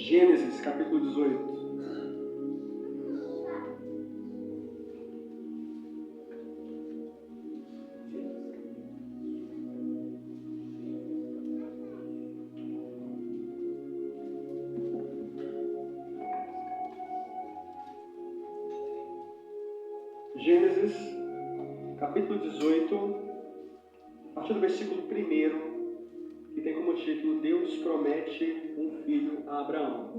Gênesis, capítulo 18. Gênesis, capítulo 18, a partir do versículo 1, que tem como título: Deus promete um filho a Abraão.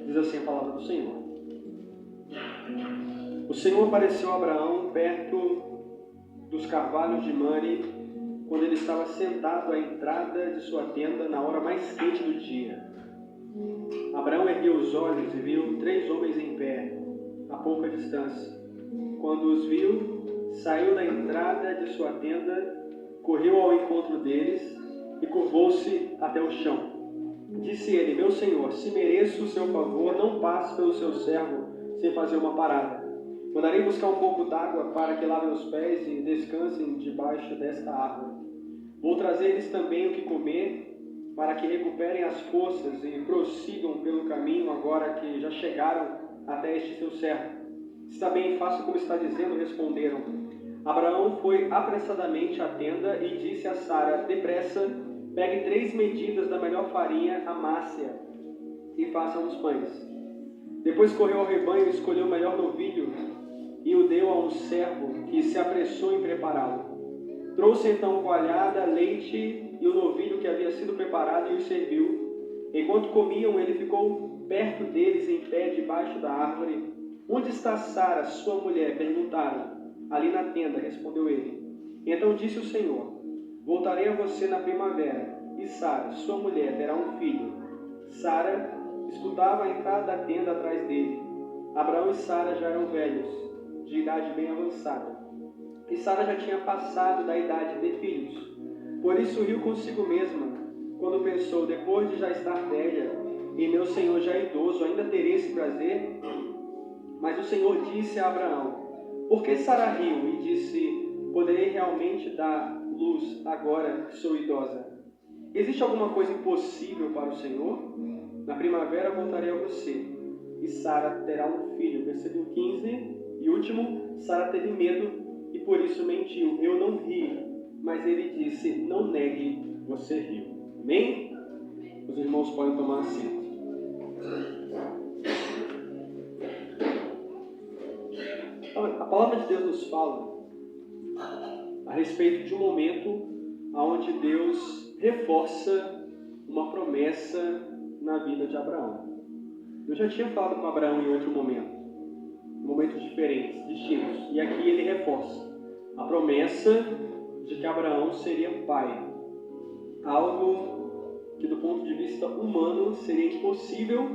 Diz assim a palavra do Senhor. O Senhor apareceu a Abraão perto dos carvalhos de Mamre, quando ele estava sentado à entrada de sua tenda na hora mais quente do dia. Abraão ergueu os olhos e viu 3 homens em pé, a pouca distância. Quando os viu, saiu da entrada de sua tenda, correu ao encontro deles e curvou-se até o chão. Disse ele: meu senhor, se mereço o seu favor, não passe pelo seu servo sem fazer uma parada. Mandarei buscar um pouco d'água para que lavem os pés e descansem debaixo desta árvore. Vou trazer-lhes também o que comer, para que recuperem as forças e prossigam pelo caminho agora que já chegaram até este seu servo. Está bem, faça como está dizendo, responderam. Abraão foi apressadamente à tenda e disse a Sara: depressa, pegue 3 medidas da melhor farinha, amasse-a e faça uns pães. Depois correu ao rebanho e escolheu o melhor novilho e o deu a um servo que se apressou em prepará-lo. Trouxe então coalhada, leite e o novilho que havia sido preparado e os serviu. Enquanto comiam, ele ficou perto deles em pé debaixo da árvore. Onde está Sara, sua mulher? Perguntaram. Ali na tenda, respondeu ele. Então disse o Senhor: voltarei a você na primavera, e Sara, sua mulher, terá um filho. Sara escutava a entrada da tenda atrás dele. Abraão e Sara já eram velhos, de idade bem avançada. E Sara já tinha passado da idade de filhos. Por isso riu consigo mesma, quando pensou: depois de já estar velha, e meu senhor já idoso, ainda terei esse prazer? Mas o Senhor disse a Abraão: por que Sara riu? E disse: poderei realmente dar luz agora que sou idosa? Existe alguma coisa impossível para o Senhor? Na primavera voltarei a você, e Sara terá um filho. Versículo 15 e último: Sara teve medo e por isso mentiu. Eu não ri, mas ele disse: não negue, você riu. Amém? Os irmãos podem tomar assento. A palavra de Deus nos fala a respeito de um momento onde Deus reforça uma promessa na vida de Abraão. Eu já tinha falado com Abraão em outro momento, momentos diferentes, distintos, e aqui ele reforça a promessa de que Abraão seria pai, algo que do ponto de vista humano seria impossível,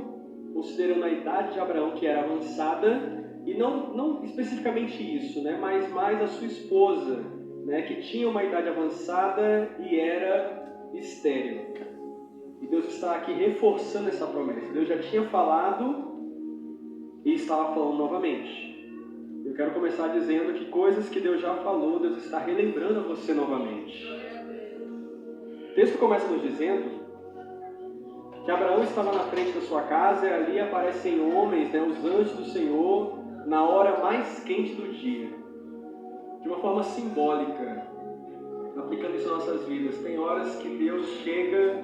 considerando a idade de Abraão, que era avançada. E não especificamente isso, né? Mas mais a sua esposa, né? Que tinha uma idade avançada e era estéril. E Deus está aqui reforçando essa promessa. Deus já tinha falado e estava falando novamente. Eu quero começar dizendo que coisas que Deus já falou, Deus está relembrando a você novamente. O texto começa nos dizendo que Abraão estava na frente da sua casa e ali aparecem homens, né? Os anjos do Senhor, na hora mais quente do dia, de uma forma simbólica, aplicando isso nas nossas vidas. Tem horas que Deus chega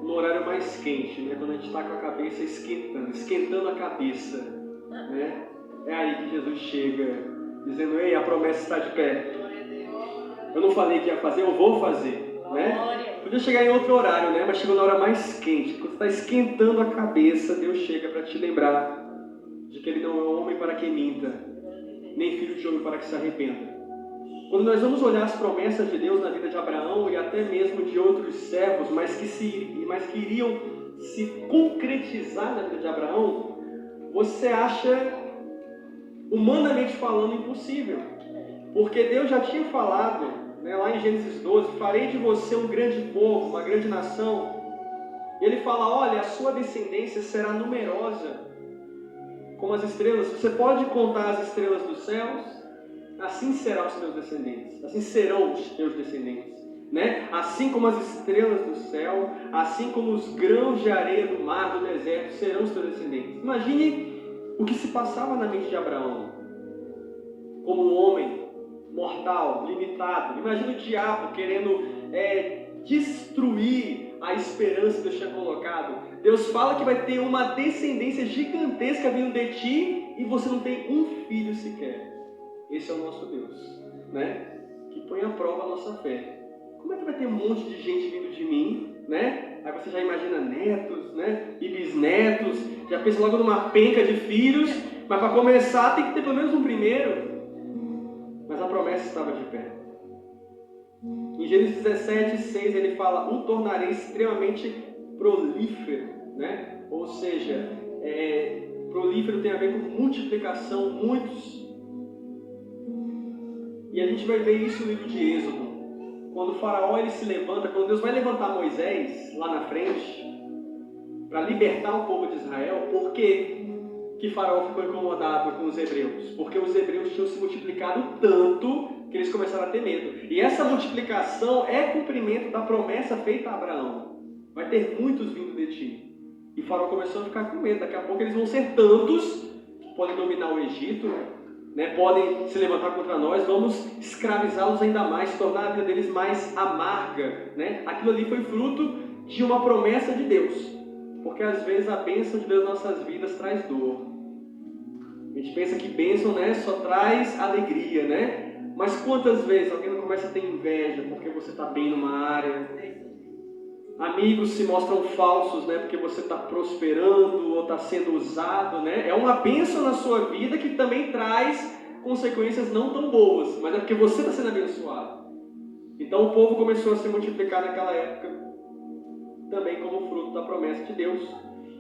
no horário mais quente, né? Quando a gente está com a cabeça esquentando a cabeça, né? É aí que Jesus chega, dizendo: ei, a promessa está de pé. Eu não falei que ia fazer, eu vou fazer, né? Podia chegar em outro horário, né? Mas chegou na hora mais quente, quando você está esquentando a cabeça, Deus chega para te lembrar de que Ele não é homem para que minta, nem filho de homem para que se arrependa. Quando nós vamos olhar as promessas de Deus na vida de Abraão e até mesmo de outros servos, mas que iriam se concretizar na vida de Abraão, você acha, humanamente falando, impossível. Porque Deus já tinha falado, né, lá em Gênesis 12, farei de você um grande povo, uma grande nação. Ele fala: olha, a sua descendência será numerosa como as estrelas. Você pode contar as estrelas dos céus? Assim serão os teus descendentes. Assim serão os teus descendentes. né? Assim como as estrelas do céu, assim como os grãos de areia do mar, do deserto, serão os teus descendentes. Imagine o que se passava na mente de Abraão, como um homem mortal, limitado. Imagine o diabo querendo destruir a esperança que Deus tinha colocado. Deus fala que vai ter uma descendência gigantesca vindo de ti e você não tem um filho sequer. Esse é o nosso Deus, né? Que põe à prova a nossa fé. Como é que vai ter um monte de gente vindo de mim, né? Aí você já imagina netos, né? E bisnetos, já pensa logo numa penca de filhos, mas para começar tem que ter pelo menos um primeiro. Mas a promessa estava de pé. Em Gênesis 17:6 ele fala: o tornarei extremamente prolífero, né? Ou seja, prolífero tem a ver com multiplicação, muitos. E a gente vai ver isso no livro de Êxodo. Quando o faraó ele se levanta, quando Deus vai levantar Moisés lá na frente, para libertar o povo de Israel, por que faraó ficou incomodado com os hebreus? Porque os hebreus tinham se multiplicado tanto que eles começaram a ter medo. E essa multiplicação é cumprimento da promessa feita a Abraão. Vai ter muitos vindo de ti. E faraó começou a ficar com medo. Daqui a pouco eles vão ser tantos que podem dominar o Egito, né? Podem se levantar contra nós, vamos escravizá-los ainda mais, tornar a vida deles mais amarga, né? Aquilo ali foi fruto de uma promessa de Deus. Porque às vezes a bênção de Deus nas nossas vidas traz dor. A gente pensa que bênção, né, só traz alegria, né? Mas quantas vezes alguém não começa a ter inveja porque você está bem numa área? Amigos se mostram falsos, né, porque você está prosperando ou está sendo usado, né? É uma bênção na sua vida que também traz consequências não tão boas, mas é porque você está sendo abençoado. Então o povo começou a se multiplicar naquela época, também como fruto da promessa de Deus.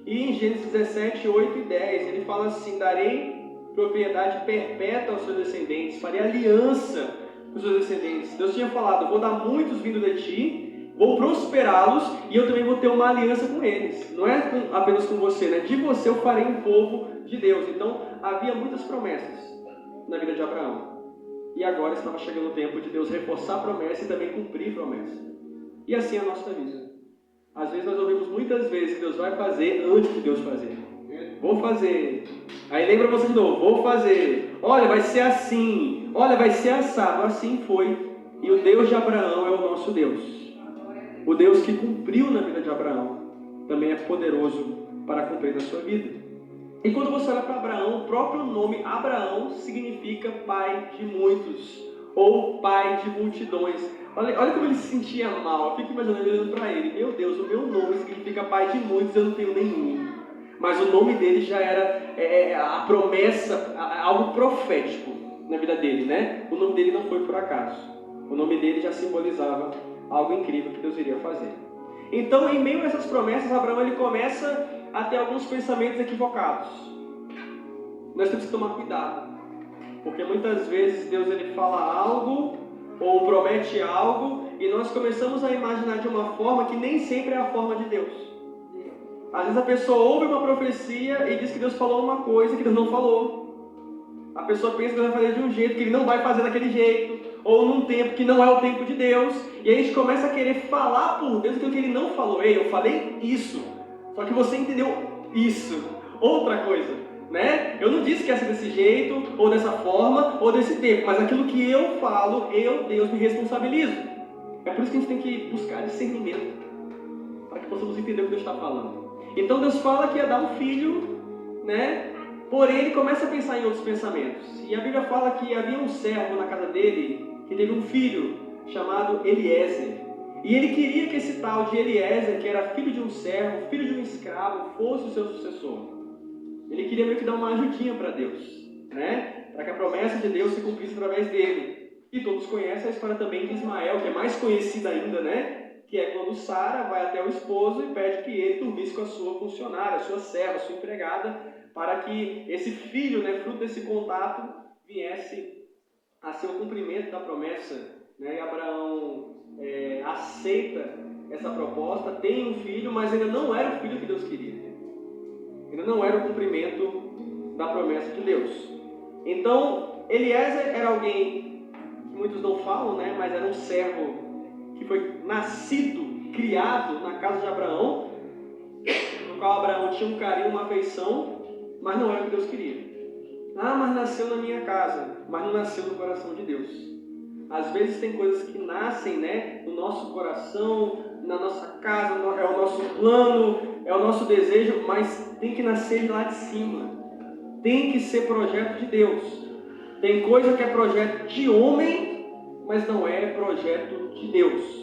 E em Gênesis 17, 8 e 10, ele fala assim: darei propriedade perpétua aos seus descendentes, farei aliança com os seus descendentes. Deus tinha falado: vou dar muitos vindo de ti, vou prosperá-los e eu também vou ter uma aliança com eles. Não é apenas com você, né? De você eu farei um povo de Deus. Então havia muitas promessas na vida de Abraão. E agora estava chegando o tempo de Deus reforçar a promessa e também cumprir a promessa. E assim é a nossa vida. Às vezes nós ouvimos muitas vezes que Deus vai fazer antes de Deus fazer. Vou fazer. Aí lembra você de novo: vou fazer. Olha, vai ser assim. Olha, vai ser assado. Assim foi. E o Deus de Abraão é o nosso Deus. O Deus que cumpriu na vida de Abraão também é poderoso para cumprir na sua vida. E quando você olha para Abraão, o próprio nome Abraão significa pai de muitos, ou pai de multidões. Olha como ele se sentia mal. Eu fico imaginando ele olhando para ele: meu Deus, o meu nome significa pai de muitos, eu não tenho nenhum. Mas o nome dele já era a promessa, algo profético na vida dele, né? O nome dele não foi por acaso. O nome dele já simbolizava algo incrível que Deus iria fazer. Então, em meio a essas promessas, Abraão ele começa a ter alguns pensamentos equivocados. Nós temos que tomar cuidado, porque muitas vezes Deus ele fala algo ou promete algo e nós começamos a imaginar de uma forma que nem sempre é a forma de Deus. Às vezes a pessoa ouve uma profecia e diz que Deus falou uma coisa que Deus não falou. A pessoa pensa que Deus vai fazer de um jeito que Ele não vai fazer daquele jeito, ou num tempo que não é o tempo de Deus, e aí a gente começa a querer falar por Deus aquilo que Ele não falou. Ei, eu falei isso, só que você entendeu isso, outra coisa, né? Eu não disse que ia ser desse jeito, ou dessa forma, ou desse tempo, mas aquilo que eu falo, eu, Deus, me responsabilizo. É por isso que a gente tem que buscar discernimento, para que possamos entender o que Deus está falando. Então Deus fala que ia dar um filho, né? Porém ele começa a pensar em outros pensamentos. E a Bíblia fala que havia um servo na casa dele que teve um filho chamado Eliezer. E ele queria que esse tal de Eliezer, que era filho de um servo, filho de um escravo, fosse o seu sucessor. Ele queria meio que dar uma ajudinha para Deus, né? Para que a promessa de Deus se cumprisse através dele. E todos conhecem a história também de Ismael, que é mais conhecida ainda, né? Que é quando Sara vai até o esposo e pede que ele dormisse com a sua funcionária, a sua serva, a sua empregada, para que esse filho, né, fruto desse contato, viesse a ser o cumprimento da promessa, né? E Abraão aceita essa proposta, tem um filho, mas ainda não era o filho que Deus queria. Ainda não era o cumprimento da promessa de Deus. Então, Eliezer era alguém que muitos não falam, né, mas era um servo que foi nascido, criado na casa de Abraão, no qual Abraão tinha um carinho, uma afeição, mas não era o que Deus queria. Ah, mas nasceu na minha casa, mas não nasceu no coração de Deus. Às vezes tem coisas que nascem, né, no nosso coração, na nossa casa, é o nosso plano, é o nosso desejo, mas tem que nascer lá de cima. Tem que ser projeto de Deus. Tem coisa que é projeto de homem, mas não é projeto de Deus.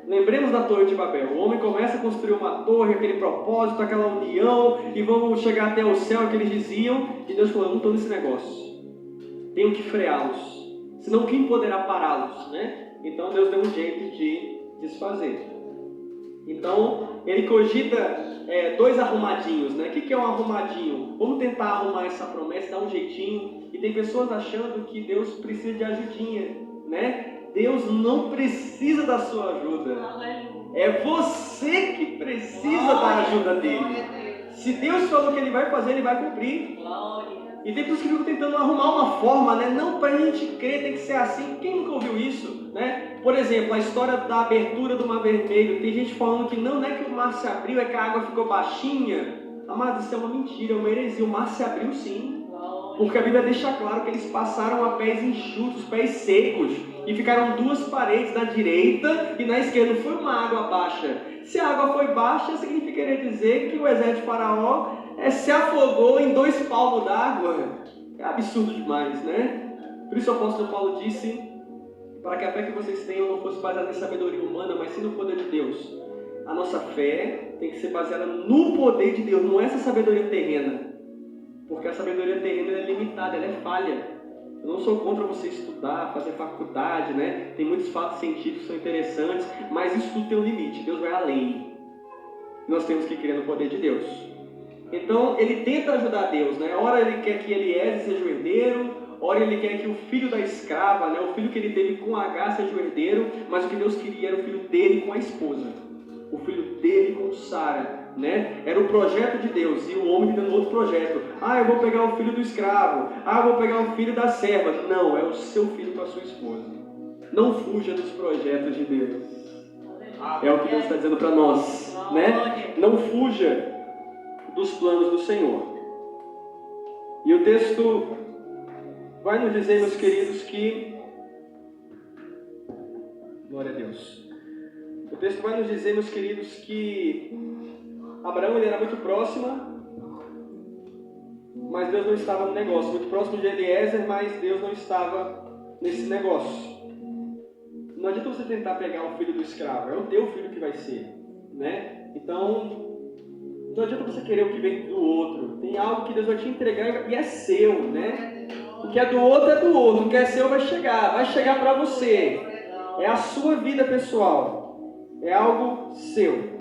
Lembremos da Torre de Babel. O homem começa a construir uma torre, aquele propósito, aquela união, e vamos chegar até o céu, que eles diziam, e Deus falou, não estou nesse negócio. Tenho que freá-los. Senão quem poderá pará-los, né? Então Deus deu um jeito de desfazer. Então, ele cogita dois arrumadinhos, né? O que é um arrumadinho? Vamos tentar arrumar essa promessa, dar um jeitinho. E tem pessoas achando que Deus precisa de ajudinha, né? Deus não precisa da sua ajuda. É você que precisa da ajuda dele. Se Deus falou que ele vai fazer, ele vai cumprir. E tem pessoas que ficam tentando arrumar uma forma, né? Não, para a gente crer tem que ser assim. Quem nunca ouviu isso, né? Por exemplo, a história da abertura do Mar Vermelho. Tem gente falando que não é que o mar se abriu, é que a água ficou baixinha. Mas isso é uma mentira, é uma heresia. O mar se abriu sim. Porque a Bíblia deixa claro que eles passaram a pés enxutos, pés secos. E ficaram duas paredes na direita e na esquerda. Não foi uma água baixa. Se a água foi baixa, significaria dizer que o exército de Faraó se afogou em 2 palmos d'água. É absurdo demais, né? Por isso o apóstolo Paulo disse, para que a fé que vocês tenham não fosse baseada em sabedoria humana, mas sim no poder de Deus. A nossa fé tem que ser baseada no poder de Deus, não é essa sabedoria terrena. Porque a sabedoria terrena é limitada, ela é falha. Eu não sou contra você estudar, fazer faculdade, né? Tem muitos fatos científicos que são interessantes, mas isso tudo tem um limite, Deus vai além. Nós temos que crer no poder de Deus. Então, ele tenta ajudar Deus, né? Ora ele quer que Eliezer seja o herdeiro, ora ele quer que o filho da escrava, né? O filho que ele teve com Agar seja o herdeiro, mas o que Deus queria era o filho dele com a esposa. O filho dele com Sara, né? Era o projeto de Deus, e o homem tendo outro projeto. Ah, eu vou pegar o filho do escravo. Ah, eu vou pegar o filho da serva. Não, é o seu filho com a sua esposa. Não fuja dos projetos de Deus. É o que Deus está dizendo para nós, né? Não fuja dos planos do Senhor. E o texto vai nos dizer, meus queridos, que... Glória a Deus. O texto vai nos dizer, meus queridos, que Abraão ele era muito próximo, mas Deus não estava no negócio. Muito próximo de Eliezer, mas Deus não estava nesse negócio. Não adianta você tentar pegar o filho do escravo, é o teu filho que vai ser, né? Então, não adianta você querer o que vem do outro. Tem algo que Deus vai te entregar e é seu, né? O que é do outro é do outro, o que é seu vai chegar para você. É a sua vida pessoal, é algo seu.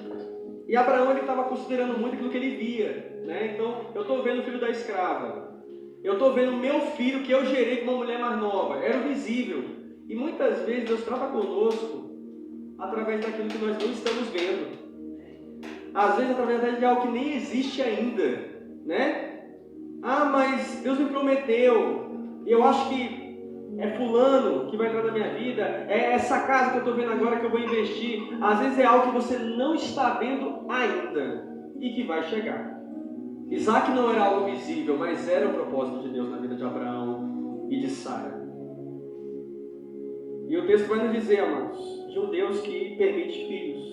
E Abraão ele estava considerando muito aquilo que ele via, né? Então, eu estou vendo o filho da escrava, eu estou vendo o meu filho que eu gerei com uma mulher mais nova, era o visível. E muitas vezes Deus trata conosco através daquilo que nós não estamos vendo. Às vezes através de algo que nem existe ainda, né? Ah, mas Deus me prometeu, e eu acho que é fulano que vai entrar na minha vida, é essa casa que eu estou vendo agora que eu vou investir. Às vezes é algo que você não está vendo ainda e que vai chegar. Isaac não era algo visível, mas era o propósito de Deus na vida de Abraão e de Sara. E o texto vai nos dizer, amados, de um Deus que permite filhos.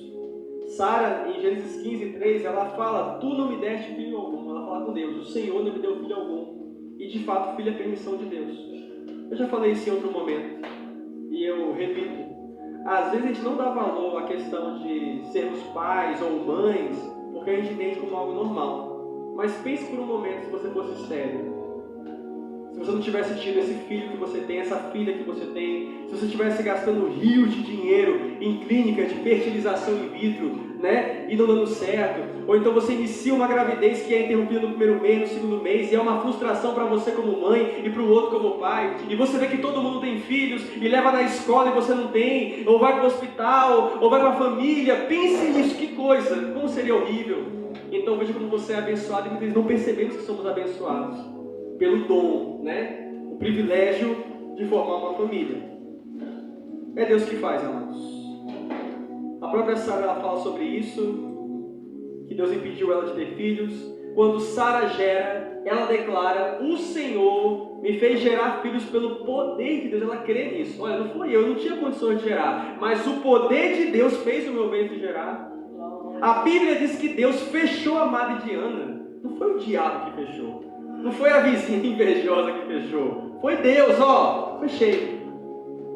Sara, em Gênesis 15:3, ela fala, tu não me deste filho algum. Ela fala com Deus, o Senhor não me deu filho algum. E de fato, filho é permissão de Deus. Eu já falei isso em outro momento, e eu repito. Às vezes a gente não dá valor à questão de sermos pais ou mães, porque a gente entende como algo normal. Mas pense por um momento se você fosse estéril. Se você não tivesse tido esse filho que você tem, essa filha que você tem, se você estivesse gastando rios de dinheiro em clínicas de fertilização in vitro, né, e não dando certo, ou então você inicia uma gravidez que é interrompida no primeiro mês, no segundo mês, e é uma frustração para você como mãe e para o outro como pai, e você vê que todo mundo tem filhos, e leva na escola e você não tem, ou vai para o hospital, ou vai para a família, pense nisso, que coisa, como seria horrível. Então veja como você é abençoado, e muitas vezes não percebemos que somos abençoados pelo dom, né? O privilégio de formar uma família. É Deus que faz, amados. própria Sara ela fala sobre isso, que Deus impediu ela de ter filhos. Quando Sara gera, ela declara: o Senhor me fez gerar filhos pelo poder de Deus. Ela crê nisso. Olha, não foi eu não tinha condições de gerar, mas o poder de Deus fez o meu ventre gerar. A Bíblia diz que Deus fechou a madre de Ana. Não foi o diabo que fechou, não foi a vizinha invejosa que fechou, foi Deus. Fechei.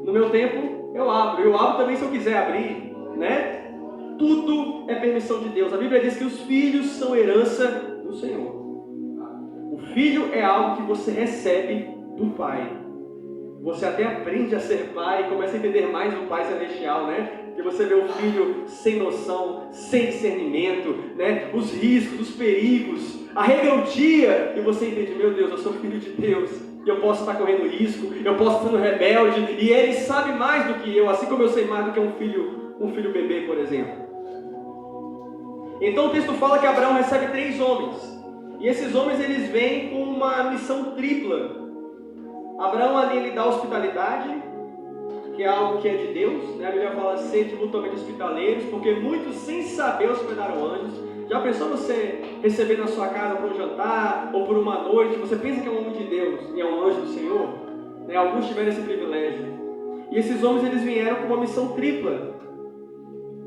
No meu tempo eu abro também se eu quiser abrir, né? Tudo é permissão de Deus. A Bíblia diz que os filhos são herança do Senhor. O filho é algo que você recebe do Pai. Você até aprende a ser pai e começa a entender mais o Pai Celestial, né? Que você vê o filho sem noção, sem discernimento, né? Os riscos, os perigos, a rebeldia, e você entende: meu Deus, eu sou filho de Deus, e eu posso estar correndo risco, eu posso estar sendo rebelde, e Ele sabe mais do que eu, assim como eu sei mais do que um filho bebê, por exemplo. Então o texto fala que Abraão recebe 3 homens, e esses homens eles vêm com uma missão tripla. Abraão ali ele dá hospitalidade, que é algo que é de Deus, né? A Bíblia fala: sede mutuamente hospitaleiros, porque muitos sem saber hospedaram anjos. Já pensou você receber na sua casa por um jantar ou por uma noite? Você pensa que é um homem de Deus e é um anjo do Senhor? Né? Alguns tiveram esse privilégio. E esses homens eles vieram com uma missão tripla.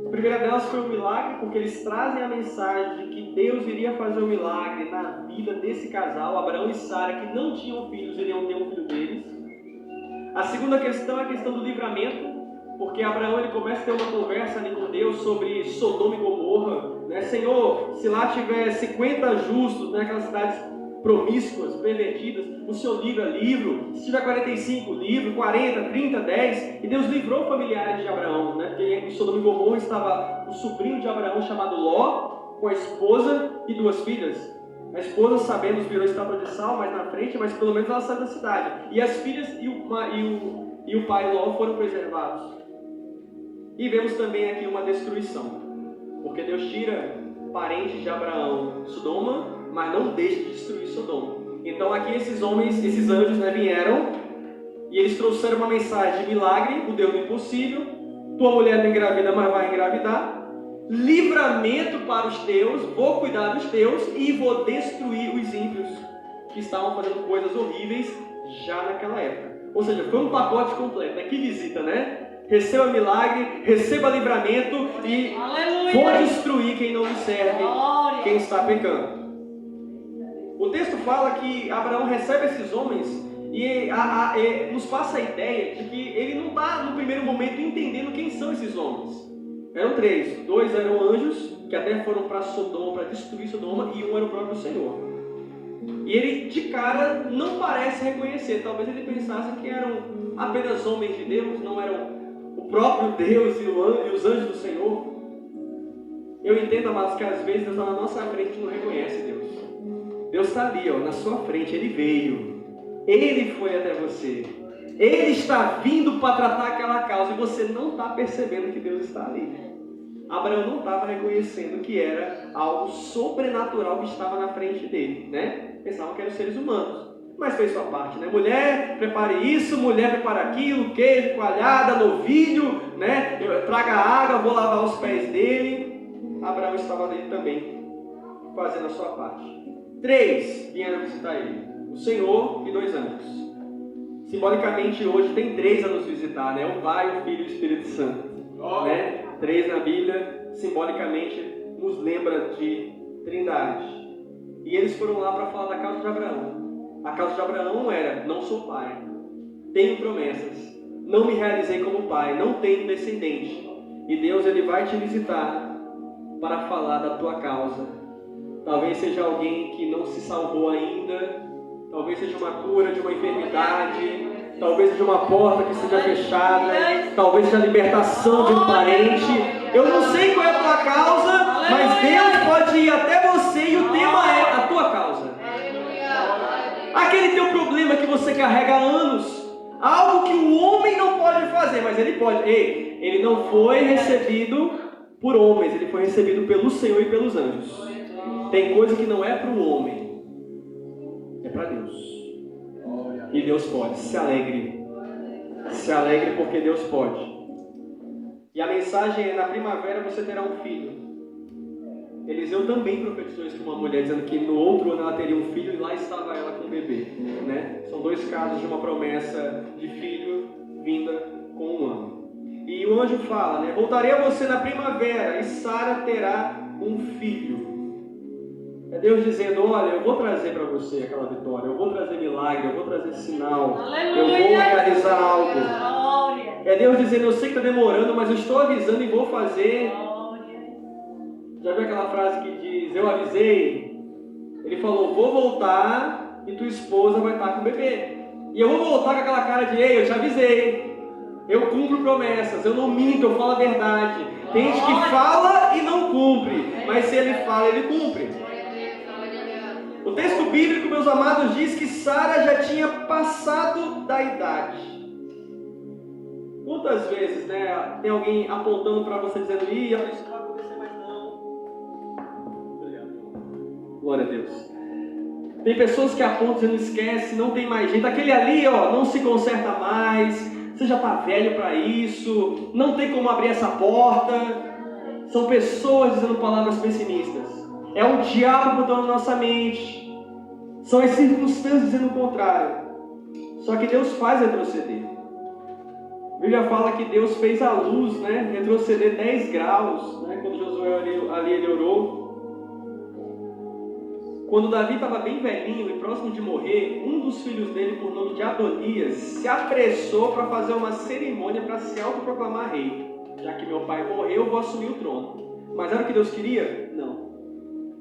A primeira delas foi um milagre, porque eles trazem a mensagem de que Deus iria fazer um milagre na vida desse casal, Abraão e Sara, que não tinham filhos, iriam ter um filho deles. A segunda questão é a questão do livramento, porque Abraão ele começa a ter uma conversa ali com Deus sobre Sodoma e Gomorra, né? Senhor, se lá tiver 50 justos, né, aquelas cidades promíscuas, pervertidas, o Senhor livra livro. Se tiver 45, livro, 40, 30, 10. E Deus livrou familiares de Abraão, né? Porque em Sodoma e Gomorra estava o sobrinho de Abraão chamado Ló, com a esposa e 2 filhas. A esposa, sabemos, virou estátua de sal mais na frente, mas pelo menos ela saiu da cidade. E as filhas e o pai Ló foram preservados. E vemos também aqui uma destruição, porque Deus tira parentes de Abraão, Sodoma, mas não deixa de destruir Sodoma. Então aqui esses homens, esses anjos, né, vieram e eles trouxeram uma mensagem de milagre: o Deus do impossível, tua mulher não engravida, mas vai engravidar. Livramento para os teus, vou cuidar dos teus e vou destruir os ímpios que estavam fazendo coisas horríveis já naquela época. Ou seja, foi um pacote completo. Que visita, né? Receba milagre, receba livramento e aleluia, vou destruir quem não me serve, quem está pecando. O texto fala que Abraão recebe esses homens e nos passa a ideia de que ele não está no primeiro momento entendendo quem são esses homens. Eram 3, 2 eram anjos, que até foram para Sodoma, para destruir Sodoma, e um era o próprio Senhor. E ele, de cara, não parece reconhecer. Talvez ele pensasse que eram apenas homens de Deus, não eram o próprio Deus e os anjos do Senhor. Eu entendo, amados, que às vezes Deus está na nossa frente e não reconhece Deus. Deus está ali, na sua frente, Ele veio. Ele foi até você. Ele está vindo para tratar aquela causa e você não está percebendo que Deus está ali. Abraão não estava reconhecendo que era algo sobrenatural que estava na frente dele, né? Pensavam que eram seres humanos, mas fez sua parte, né? Mulher, prepare isso, mulher, prepara aquilo, queijo, coalhada, novilho, né? Traga água, vou lavar os pés dele. Abraão estava ali também, fazendo a sua parte. 3 vieram visitar ele, o Senhor e 2 anjos. Simbolicamente hoje tem 3 a nos visitar, né? O Pai, o Filho e o Espírito Santo, né? 3 na Bíblia, simbolicamente nos lembra de Trindade. E eles foram lá para falar da causa de Abraão. A causa de Abraão era: não sou pai, tenho promessas, não me realizei como pai, não tenho descendente. E Deus ele vai te visitar para falar da tua causa. Talvez seja alguém que não se salvou ainda, talvez seja uma cura de uma enfermidade, talvez seja uma porta que seja fechada, talvez seja a libertação de um parente. Eu não sei qual é a tua causa, mas Deus pode ir até você e o tema é a tua causa. Aquele teu problema que você carrega há anos, algo que o homem não pode fazer, mas ele pode. Ele não foi recebido por homens, ele foi recebido pelo Senhor e pelos anjos. Tem coisa que não é para o homem, é para Deus. E Deus pode. Se alegre porque Deus pode. E a mensagem é: na primavera você terá um filho. Eliseu também profetizou isso para uma mulher, dizendo que no outro ano ela teria um filho, e lá estava ela com o bebê, né? São dois casos de uma promessa de filho vinda com um ano. E o anjo fala, né? Voltarei a você na primavera e Sara terá um filho. É Deus dizendo: olha, eu vou trazer para você aquela vitória, eu vou trazer milagre, eu vou trazer sinal, Aleluia. eu vou realizar algo. É Deus dizendo: eu sei que está demorando, mas eu estou avisando e vou fazer. Já viu aquela frase que diz: eu avisei? Ele falou: vou voltar e tua esposa vai estar com o bebê. E eu vou voltar com aquela cara de: ei, eu te avisei. Eu cumpro promessas, eu não minto, eu falo a verdade. Tem gente que fala e não cumpre, mas se ele fala, ele cumpre. O texto bíblico, meus amados, diz que Sara já tinha passado da idade. Quantas vezes, né, tem alguém apontando para você dizendo: ih, isso não vai acontecer mais não. Obrigado. Glória a Deus. Tem pessoas que apontam dizendo: esquece, não tem mais jeito. Aquele ali, ó, não se conserta mais. Você já está velho para isso. Não tem como abrir essa porta. São pessoas dizendo palavras pessimistas. É o diabo botando na nossa mente. São as circunstâncias dizendo o contrário. Só que Deus faz retroceder. A Bíblia fala que Deus fez a luz, né, retroceder 10 graus, né, quando Josué ali ele orou. Quando Davi estava bem velhinho e próximo de morrer, um dos filhos dele, por nome de Adonias, se apressou para fazer uma cerimônia para se autoproclamar rei. Já que meu pai morreu, eu vou assumir o trono. Mas era o que Deus queria? Não.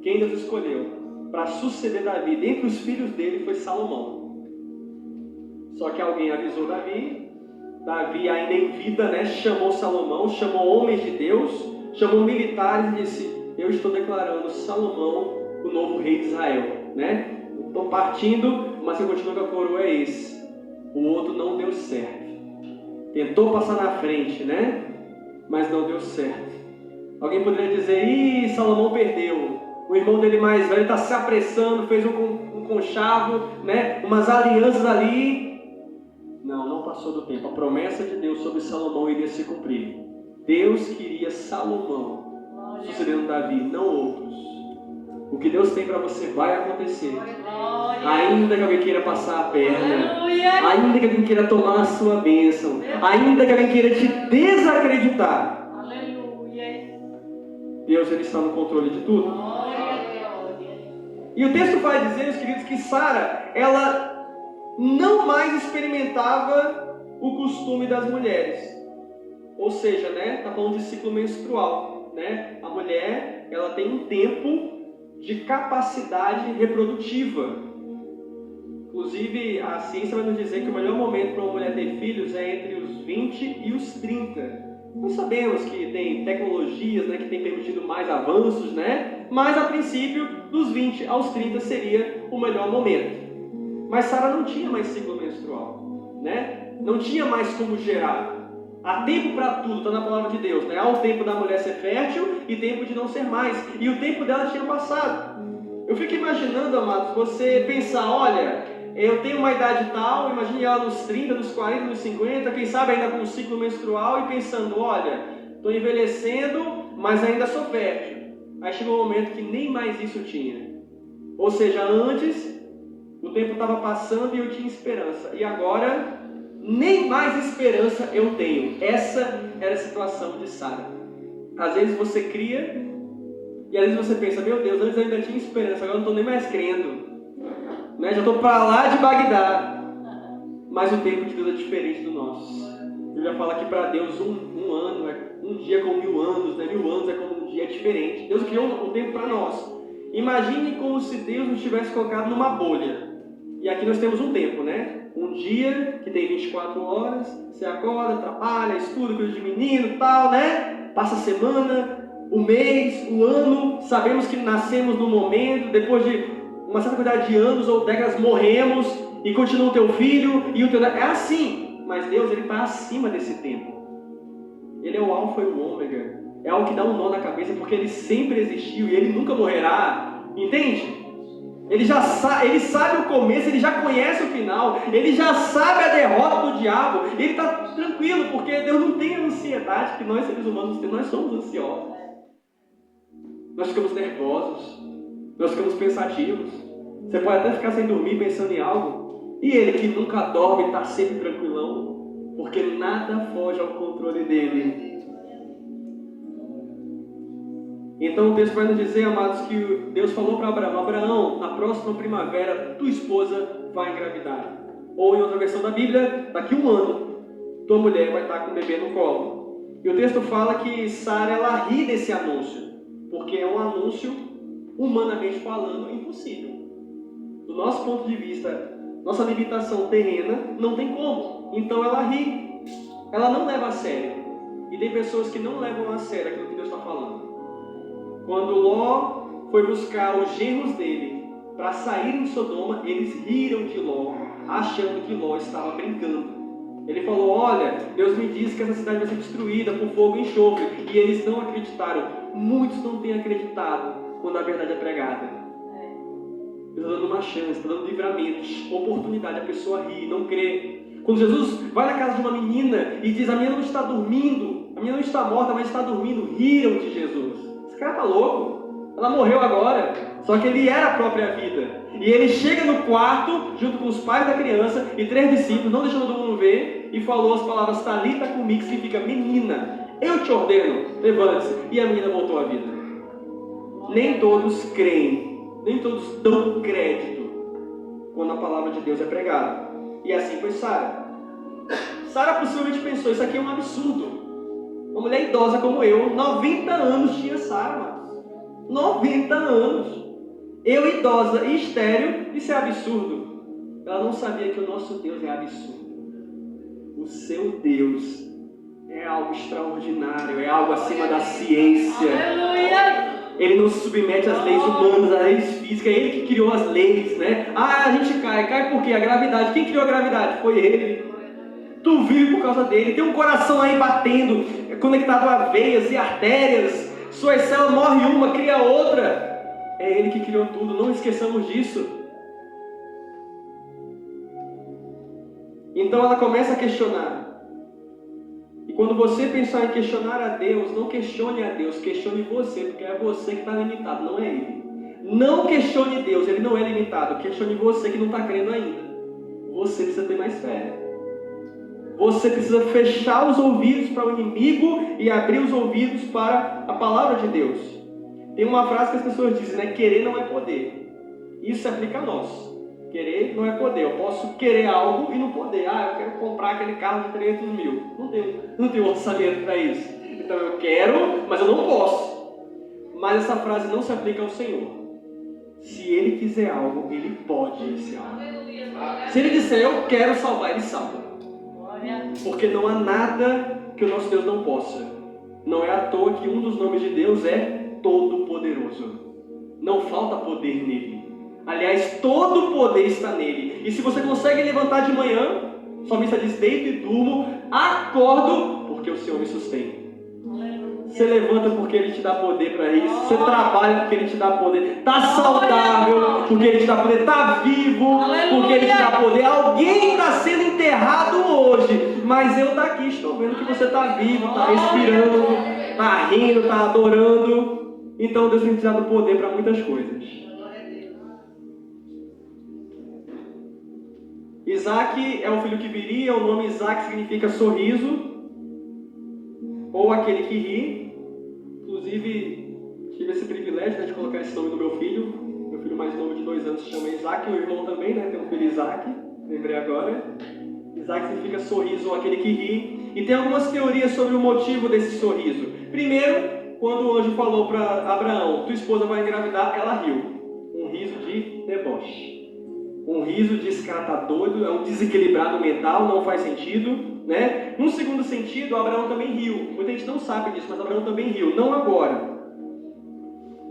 Quem Deus escolheu para suceder Davi dentre os filhos dele foi Salomão. Só que alguém avisou Davi ainda em vida, né, chamou Salomão, chamou homens de Deus, chamou militares e disse: eu estou declarando Salomão o novo rei de Israel, né? Estou partindo, mas quem continua com a coroa é esse. O outro não deu certo. Tentou passar na frente, né? Mas não deu certo. Alguém poderia dizer: ih, Salomão perdeu. O irmão dele mais velho está se apressando, fez um conchavo, né? Umas alianças ali. Não passou do tempo. A promessa de Deus sobre Salomão iria se cumprir. Deus queria Salomão sucedendo Davi, não outros. O que Deus tem para você vai acontecer. Ainda que alguém queira passar a perna, ainda que alguém queira tomar a sua bênção, ainda que alguém queira te desacreditar, Deus, ele está no controle de tudo. E o texto vai dizer, meus queridos, que Sara, ela não mais experimentava o costume das mulheres. Ou seja, né, está falando de ciclo menstrual, né? A mulher, ela tem um tempo de capacidade reprodutiva. Inclusive, a ciência vai nos dizer que o melhor momento para uma mulher ter filhos é entre os 20 e os 30. Nós sabemos que tem tecnologias, né, que têm permitido mais avanços, né? Mas, a princípio, dos 20 aos 30 seria o melhor momento. Mas Sara não tinha mais ciclo menstrual, né? Não tinha mais como gerar. Há tempo para tudo, está na palavra de Deus, né? Há o tempo da mulher ser fértil e tempo de não ser mais. E o tempo dela tinha passado. Eu fico imaginando, amados, você pensar: olha, eu tenho uma idade tal, imagine ela nos 30, nos 40, nos 50, quem sabe ainda com um ciclo menstrual, e pensando: olha, estou envelhecendo, mas ainda sou fértil. Aí chegou um momento que nem mais isso tinha. Ou seja, antes o tempo estava passando e eu tinha esperança. E agora nem mais esperança eu tenho. Essa era a situação de Sara. Às vezes você cria e às vezes você pensa: meu Deus, antes eu ainda tinha esperança, agora eu não estou nem mais crendo, né? Já estou para lá de Bagdá. Mas o tempo de Deus é diferente do nosso. Ele já fala que para Deus um ano é um dia como 1000 anos, né? 1000 anos é como um dia diferente. Deus criou um tempo para nós. Imagine como se Deus nos tivesse colocado numa bolha. E aqui nós temos um tempo, né? Um dia que tem 24 horas, você acorda, trabalha, estuda, coisa de menino, tal, né? Passa a semana, o mês, o ano. Sabemos que nascemos num momento, depois de uma certa quantidade de anos ou décadas morremos e continua o teu filho e o teu... É assim, mas Deus, ele está acima desse tempo. Ele é o alfa e o ômega. É algo que dá um nó na cabeça, porque ele sempre existiu e ele nunca morrerá. Entende? Ele sabe o começo, ele já conhece o final, ele já sabe a derrota do diabo, ele está tranquilo, porque Deus não tem a ansiedade que nós seres humanos temos, nós somos ansiosos. Nós ficamos nervosos, nós ficamos pensativos. Você pode até ficar sem dormir pensando em algo. E ele que nunca dorme está sempre tranquilão, porque nada foge ao controle dele. Então o texto vai nos dizer, amados, que Deus falou para Abraão: Abraão, na próxima primavera, tua esposa vai engravidar. Ou em outra versão da Bíblia, daqui a 1 ano, tua mulher vai estar com o bebê no colo. E o texto fala que Sara, ela ri desse anúncio, porque é um anúncio, humanamente falando, impossível. Do nosso ponto de vista, nossa limitação terrena, não tem como. Então ela ri, ela não leva a sério. E tem pessoas que não levam a sério aquilo que Deus está falando. Quando Ló foi buscar os genros dele para sair de Sodoma, eles riram de Ló, achando que Ló estava brincando. Ele falou: olha, Deus me disse que essa cidade vai ser destruída por fogo e enxofre. E eles não acreditaram. Muitos não têm acreditado quando a verdade é pregada. Deus está dando uma chance, está dando livramentos, oportunidade. A pessoa ri, não crê. Quando Jesus vai na casa de uma menina e diz: a menina não está dormindo, a menina não está morta, mas está dormindo, riram de Jesus. Esse cara está louco, ela morreu agora. Só que ele era a própria vida. E ele chega no quarto, junto com os pais da criança e 3 discípulos, não deixando todo mundo ver, e falou as palavras Talita cumi, que significa: menina, eu te ordeno, levante-se. E a menina voltou à vida. Nem todos creem, nem todos dão crédito quando a palavra de Deus é pregada. E assim foi Sara. Sara possivelmente pensou: isso aqui é um absurdo. Uma mulher idosa como eu, 90 anos tinha Sara, 90 anos. Eu idosa e estéril, isso é absurdo. Ela não sabia que o nosso Deus é absurdo. O seu Deus é algo extraordinário, é algo acima da ciência. Aleluia! Ele não se submete às leis humanas, às leis físicas. É ele que criou as leis, né? Ah, a gente cai por quê? A gravidade. Quem criou a gravidade? Foi ele. Tu vive por causa dele. Tem um coração aí batendo, conectado a veias e artérias. Suas células morre uma, cria outra. É ele que criou tudo, não esqueçamos disso. Então ela começa a questionar. E quando você pensar em questionar a Deus, não questione a Deus, questione você, porque é você que está limitado, não é ele. Não questione Deus, ele não é limitado. Questione você que não está crendo ainda. Você precisa ter mais fé. Você precisa fechar os ouvidos para o inimigo e abrir os ouvidos para a palavra de Deus. Tem uma frase que as pessoas dizem, né? Querer não é poder. Isso se aplica a nós. Querer não é poder. Eu posso querer algo e não poder. Ah, eu quero comprar aquele carro de 300 mil. Não tenho orçamento para isso. Então eu quero, mas eu não posso. Mas essa frase não se aplica ao Senhor. Se Ele quiser algo, Ele pode esse algo. Se Ele disser, eu quero salvar, Ele salva. Porque não há nada que o nosso Deus não possa. Não é à toa que um dos nomes de Deus é Todo-Poderoso. Não falta poder nele. Aliás, todo o poder está nele. E se você consegue levantar de manhã, o salmista diz: deito e durmo, acordo, porque o Senhor me sustém. Você levanta porque Ele te dá poder para isso. Você trabalha porque Ele te dá poder. Está saudável porque Ele te dá poder. Está vivo porque Ele te dá poder. Alguém está sendo enterrado hoje, mas eu estou aqui, estou vendo que você está vivo, está respirando, está rindo, está adorando. Então Deus tem te dado poder para muitas coisas. Isaac é o filho que viria. O nome Isaac significa sorriso, ou aquele que ri. Inclusive, tive esse privilégio, de colocar esse nome no meu filho. Meu filho mais novo de 2 anos se chama Isaac. O irmão também, né? Tem um filho Isaac, lembrei agora. Isaac significa sorriso, ou aquele que ri. E tem algumas teorias sobre o motivo desse sorriso. Primeiro, quando o anjo falou para Abraão: tua esposa vai engravidar, ela riu. Um riso de deboche. Um riso de esse cara tá doido, é um desequilibrado mental, não faz sentido, né? Num segundo sentido, Abraão também riu. Muita gente não sabe disso, mas Abraão também riu. Não agora.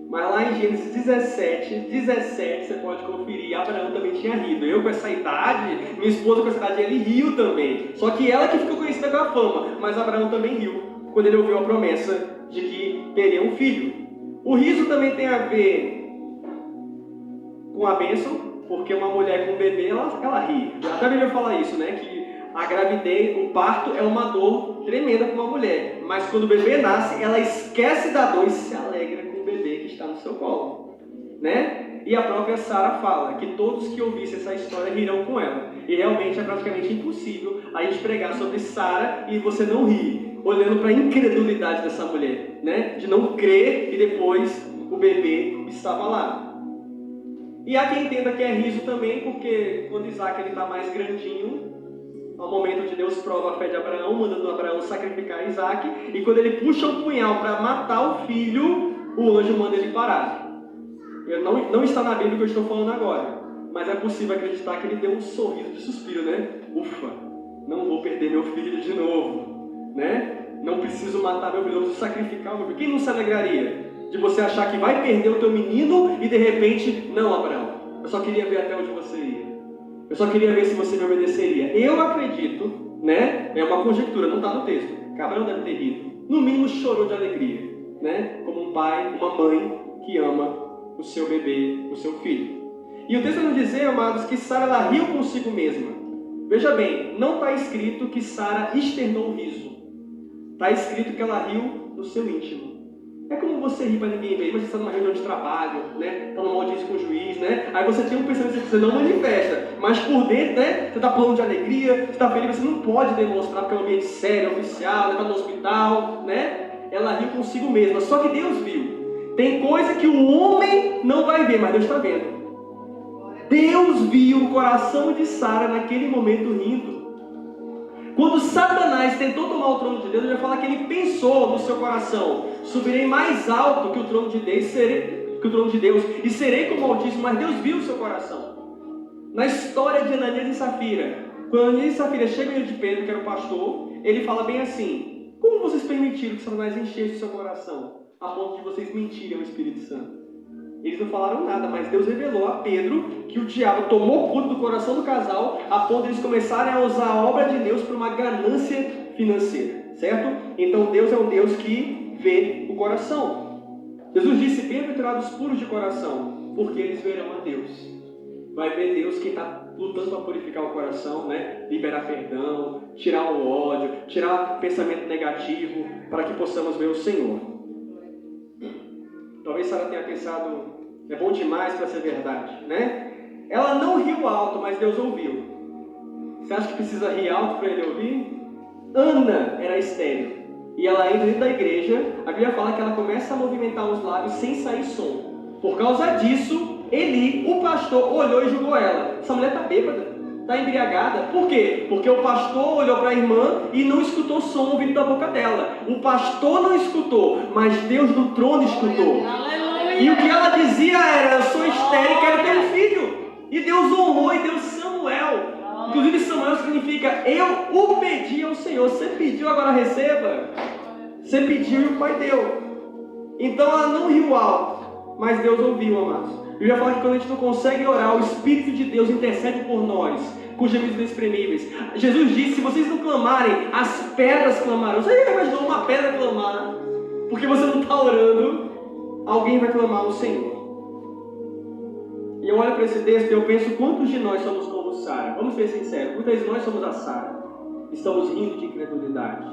Mas lá em Gênesis 17, você pode conferir, Abraão também tinha rido. Eu com essa idade, minha esposa com essa idade, ele riu também. Só que ela que ficou conhecida com a fama, mas Abraão também riu, quando ele ouviu a promessa de que teria um filho. O riso também tem a ver com a bênção, porque uma mulher com um bebê, ela ri. Até a Bíblia fala isso, né? Que A gravidez, o parto é uma dor tremenda para uma mulher. Mas quando o bebê nasce, ela esquece da dor e se alegra com o bebê que está no seu colo. Né? E a própria Sara fala que todos que ouvissem essa história rirão com ela. E realmente é praticamente impossível a gente pregar sobre Sara e você não rir, olhando para a incredulidade dessa mulher, né? De não crer e depois o bebê estava lá. E há quem entenda que é riso também, porque quando Isaac está mais grandinho, ao momento de Deus prova a fé de Abraão, mandando Abraão sacrificar Isaac, e quando ele puxa o punhal para matar o filho, o anjo manda ele parar. Não está na Bíblia que eu estou falando agora, mas é possível acreditar que ele deu um sorriso de suspiro, né? Ufa, não vou perder meu filho de novo, né? Não preciso matar meu filho, não preciso sacrificar o meu filho. Quem não se alegraria de você achar que vai perder o teu menino e de repente, não, Abraão, eu só queria ver até onde você ia. Eu só queria ver se você me obedeceria. Eu acredito, né? É uma conjectura, não está no texto. Que Abraão deve ter rido. No mínimo chorou de alegria, né? Como um pai, uma mãe que ama o seu bebê, o seu filho. E o texto vai nos dizer, amados, que Sara ela riu consigo mesma. Veja bem, não está escrito que Sara externou o riso. Está escrito que ela riu no seu íntimo. É como você rir para ninguém ver, mas você está numa reunião de trabalho, né? Está numa audiência com o juiz, né? Aí você tem um pensamento que você não manifesta, mas por dentro, né? Você está pulando de alegria, você está feliz, você não pode demonstrar porque é um ambiente sério, oficial, está no hospital, né? Ela riu consigo mesma, só que Deus viu. Tem coisa que o homem não vai ver, mas Deus está vendo. Deus viu o coração de Sara naquele momento rindo. Quando Satanás tentou tomar o trono de Deus, ele vai falar que ele pensou no seu coração: subirei mais alto que o trono de Deus, e serei como o Altíssimo. Mas Deus viu o seu coração. Na história de Ananias e Safira, quando Ananias e Safira chegam diante de Pedro, que era o pastor, ele fala bem assim: como vocês permitiram que Satanás enchesse o seu coração, a ponto de vocês mentirem ao Espírito Santo? Eles não falaram nada, mas Deus revelou a Pedro que o diabo tomou conta do coração do casal, a ponto de eles começarem a usar a obra de Deus para uma ganância financeira, certo? Então Deus é um Deus que vê o coração. Jesus disse: bem-aventurados puros de coração, porque eles verão a Deus. Vai ver Deus quem está lutando para purificar o coração, né? Liberar perdão, tirar o ódio, tirar pensamento negativo, para que possamos ver o Senhor. Talvez Sara tenha pensado: é bom demais para ser verdade, né? Ela não riu alto, mas Deus ouviu. Você acha que precisa rir alto para ele ouvir? Ana era estéril, e ela entra dentro da igreja. A Bíblia fala que ela começa a movimentar os lábios sem sair som. Por causa disso, Eli, o pastor, olhou e julgou ela. Essa mulher está bêbada, está embriagada. Por quê? Porque o pastor olhou para a irmã e não escutou som vindo da boca dela. O pastor não escutou, mas Deus do trono escutou. Aleluia. E o que ela dizia era: eu sou estéril e quero ter um filho. E Deus honrou e deu Samuel. Inclusive Samuel significa: eu o pedi ao Senhor. Você pediu, agora receba. Você pediu e o Pai deu. Então ela não riu alto, mas Deus ouviu, amados. Eu já falo que quando a gente não consegue orar, o Espírito de Deus intercede por nós, com gemidos inexprimíveis. Jesus disse: se vocês não clamarem, as pedras clamarão. Você já imaginou uma pedra clamar? Porque você não está orando, alguém vai clamar ao Senhor. E eu olho para esse texto e eu penso: quantos de nós somos como Sara? Vamos ser sinceros, muitas vezes nós somos a Sara. Estamos rindo de incredulidade.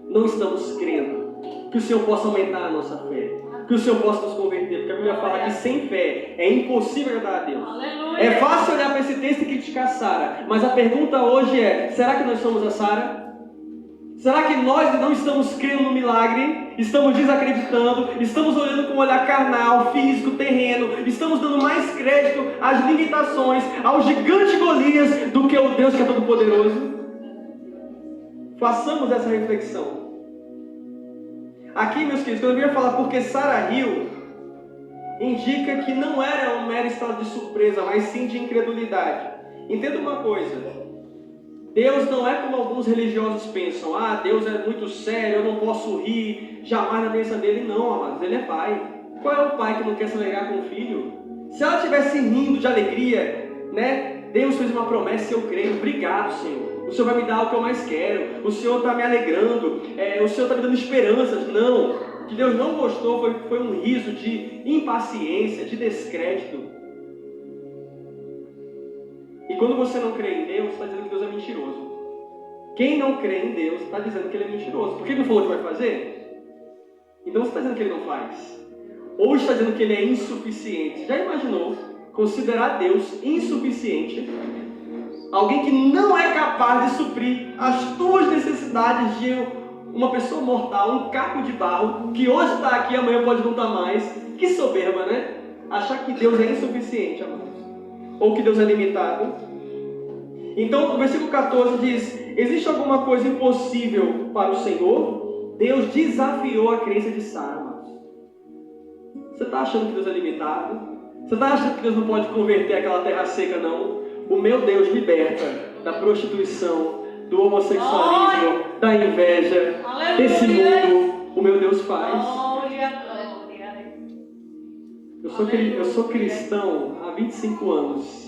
Não estamos crendo que o Senhor possa aumentar a nossa fé, que o Senhor possa nos converter, porque a Bíblia fala que sem fé é impossível agradar a Deus. Aleluia. É fácil olhar para esse texto e criticar Sara, mas a pergunta hoje é: será que nós somos a Sara? Será que nós não estamos crendo no milagre? Estamos desacreditando? Estamos olhando com um olhar carnal, físico, terreno? Estamos dando mais crédito às limitações, ao gigante Golias, do que ao Deus que é todo poderoso? Façamos essa reflexão. Aqui, meus queridos, quando eu ia falar porque Sara riu, indica que não era um mero estado de surpresa, mas sim de incredulidade. Entenda uma coisa: Deus não é como alguns religiosos pensam. Deus é muito sério, eu não posso rir, jamais na bênção dele. Não, amados, ele é pai. Qual é o pai que não quer se alegrar com o filho? Se ela estivesse rindo de alegria, né? Deus fez uma promessa e eu creio. Obrigado, Senhor. O Senhor vai me dar o que eu mais quero. O Senhor está me alegrando. O Senhor está me dando esperanças. Não. O que Deus não gostou foi um riso de impaciência, de descrédito. E quando você não crê em Deus, você está dizendo que Deus é mentiroso. Quem não crê em Deus está dizendo que ele é mentiroso. Por que ele não falou que vai fazer? Então você está dizendo que ele não faz. Ou está dizendo que ele é insuficiente. Já imaginou considerar Deus insuficiente? Alguém que não é capaz de suprir as tuas necessidades de uma pessoa mortal, um caco de barro, que hoje está aqui, amanhã pode não estar mais. Que soberba, né? Achar que Deus é insuficiente, amados. Ou que Deus é limitado. Então, o versículo 14 diz: existe alguma coisa impossível para o Senhor? Deus desafiou a crença de Sara, amados. Você está achando que Deus é limitado? Você está achando que Deus não pode converter aquela terra seca, não? O meu Deus liberta da prostituição, do homossexualismo, da inveja, desse mundo. O meu Deus faz. Eu sou cristão há 25 anos.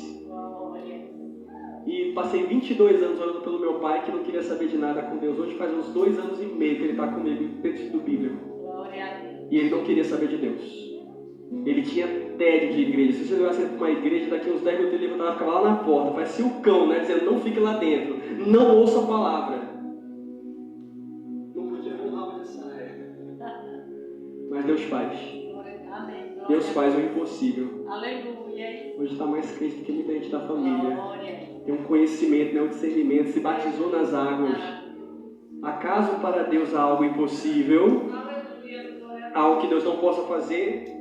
E passei 22 anos orando pelo meu pai, que não queria saber de nada com Deus. Hoje faz uns 2 anos e meio que ele está comigo dentro do bíblico. E ele não queria saber de Deus. Ele tinha tédio de igreja. Se você levasse para uma igreja, daqui uns 10 minutos ele levantava, ficava lá na porta. Parecia o cão, né? Dizendo, não fique lá dentro. Não ouça a palavra. Não podia ver o rabo de saia. Mas Deus faz. Deus faz o impossível. Aleluia. Hoje está mais crente do que muita gente da família. Tem um conhecimento, né? Um discernimento. Se batizou nas águas. Acaso para Deus há algo impossível? Algo que Deus não possa fazer?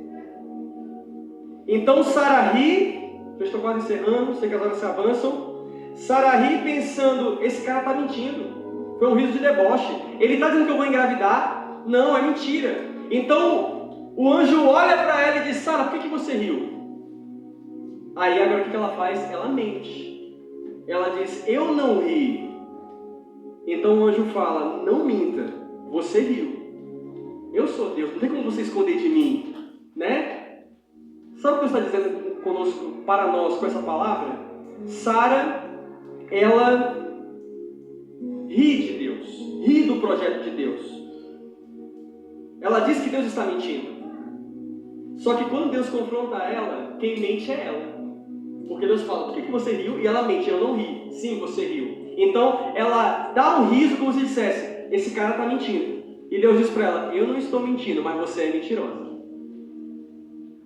Então Sarahi, eu estou quase encerrando, sei que as horas se avançam. Sarahi pensando, esse cara está mentindo. Foi um riso de deboche. Ele está dizendo que eu vou engravidar? Não, é mentira. Então o anjo olha para ela e diz: Sara, por que você riu? Aí agora o que ela faz? Ela mente. Ela diz: eu não ri. Então o anjo fala: não minta, você riu. Eu sou Deus, não tem como você esconder de mim, né? Sabe o que Deus está dizendo conosco, para nós, com essa palavra? Sara, ela ri de Deus, ri do projeto de Deus. Ela diz que Deus está mentindo. Só que quando Deus confronta ela, quem mente é ela. Porque Deus fala: por que você riu? E ela mente: eu não ri. Sim, você riu. Então ela dá um riso como se dissesse: esse cara está mentindo. E Deus diz para ela: eu não estou mentindo, mas você é mentirosa.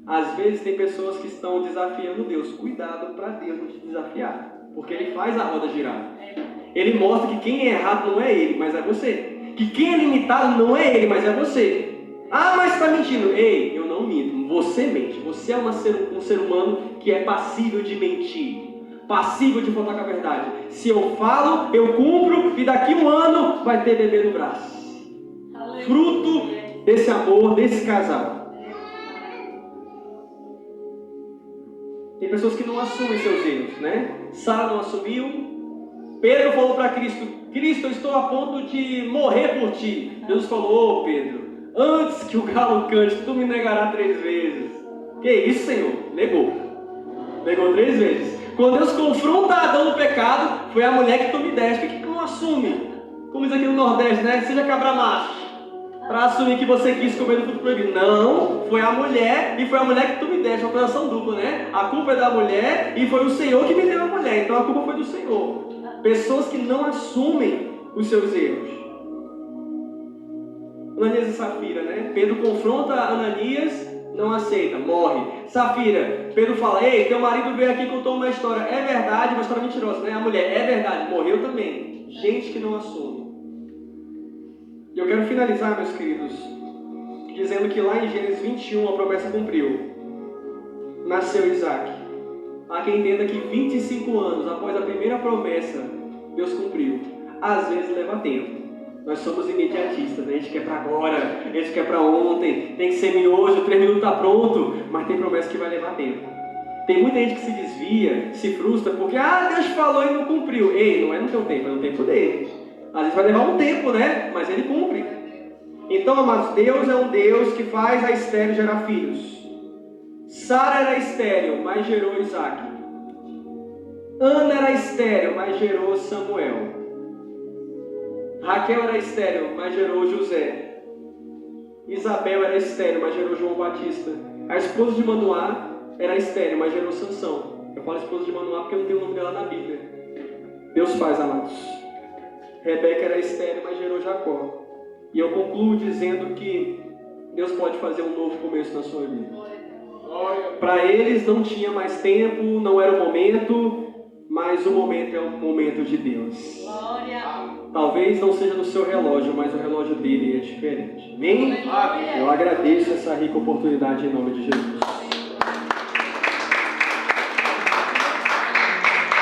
Às vezes tem pessoas que estão desafiando Deus. Cuidado para Deus não te desafiar, porque Ele faz a roda girar. Ele mostra que quem é errado não é Ele, mas é você. Que quem é limitado não é Ele, mas é você. Ah, mas está mentindo. Ei, eu não minto, você mente. Você é um ser humano que é passível de mentir, passível de faltar com a verdade. Se eu falo, eu cumpro, e daqui 1 ano vai ter bebê no braço. Fruto desse amor, desse casal. Tem pessoas que não assumem seus erros, né? Sara não assumiu. Pedro falou para Cristo: Cristo, eu estou a ponto de morrer por ti. Deus falou: ô Pedro, antes que o galo cante, tu me negará 3 vezes. Que isso, Senhor? Negou 3 vezes. Quando Deus confronta Adão no pecado, foi a mulher que tu me deste. Por que não assume? Como diz aqui no Nordeste, né? Seja cabra macho, para assumir que você quis comer do fruto proibido. Não, foi a mulher, e foi a mulher que tu me deste. Uma operação dupla, né? A culpa é da mulher, e foi o Senhor que me deu a mulher. Então a culpa foi do Senhor. Pessoas que não assumem os seus erros. Ananias e Safira, né? Pedro confronta Ananias, não aceita, morre. Safira, Pedro fala: ei, teu marido veio aqui e contou uma história. É verdade, uma história mentirosa, né? A mulher: é verdade, morreu também. Gente que não assume. E eu quero finalizar, meus queridos, dizendo que lá em Gênesis 21 a promessa cumpriu. Nasceu Isaac. Há quem entenda que 25 anos após a primeira promessa, Deus cumpriu. Às vezes leva tempo. Nós somos imediatistas, né? A gente quer para agora, a gente quer para ontem, tem que ser miojo, 3 minutos está pronto, mas tem promessa que vai levar tempo. Tem muita gente que se desvia, se frustra, porque Deus falou e não cumpriu. Ei, não é no teu tempo, é no tempo dele. Às vezes vai levar um tempo, né? Mas ele cumpre. Então, amados, Deus é um Deus que faz a estéril gerar filhos. Sara era estéril, mas gerou Isaac. Ana era estéril, mas gerou Samuel. Raquel era estéril, mas gerou José. Isabel era estéril, mas gerou João Batista. A esposa de Manoá era estéril, mas gerou Sansão. Eu falo esposa de Manoá porque eu não tenho o nome dela na Bíblia. Deus faz, amados. Rebeca era estéril, mas gerou Jacó. E eu concluo dizendo que Deus pode fazer um novo começo na sua vida. Para eles não tinha mais tempo, não era o momento, mas o momento é o momento de Deus. Talvez não seja no seu relógio, mas o relógio dele é diferente. Amém? Eu agradeço essa rica oportunidade em nome de Jesus.